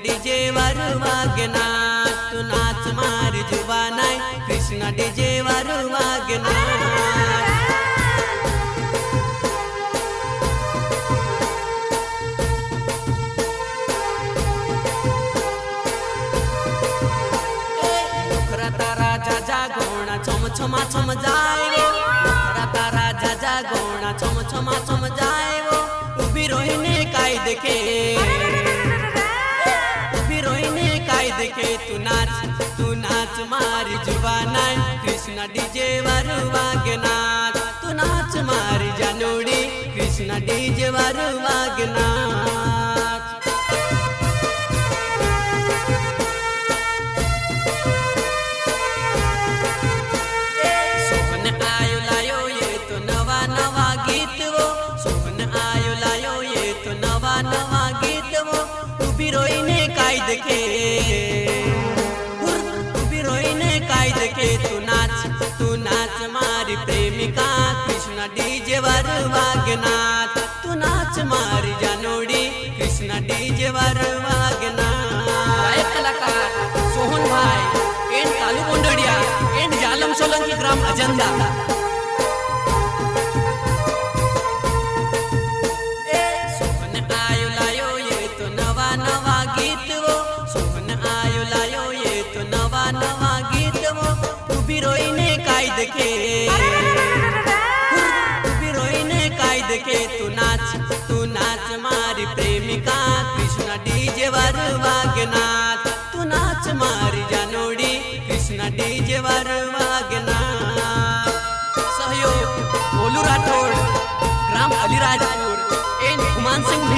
DJ वर वागना तू नाच मारी जुबानाय कृष्ण डीजे वर वागना छमा छम जाए तारा जा गोणा छमा छम जाए वो उभी रोहिने काय देखे उभी रोहिने काय देखे तू नाच मारी जुबानाय कृष्ण डीजे वर वागना तू नाच मारी जानोड़ी कृष्ण डीजे वर वागना देखे काय देखे तू नाच मारी प्रेमिका कृष्ण डीजे वर वागना तू नाच मारी जानोड़ी कृष्ण डीजे वर वागना गायक कलाकार सोहन भाई and Kalu कोंडड़िया and Jalam Solanki gram Ajanda देखे काय देखे तू नाच मारी प्रेमिका कृष्ण डीजे वर वागना तू नाच मारी जानोड़ी कृष्ण डीजे वर वागना सहयोग बोलू राठौड़ ग्राम अलीराजपुर एंड हुमान सिंह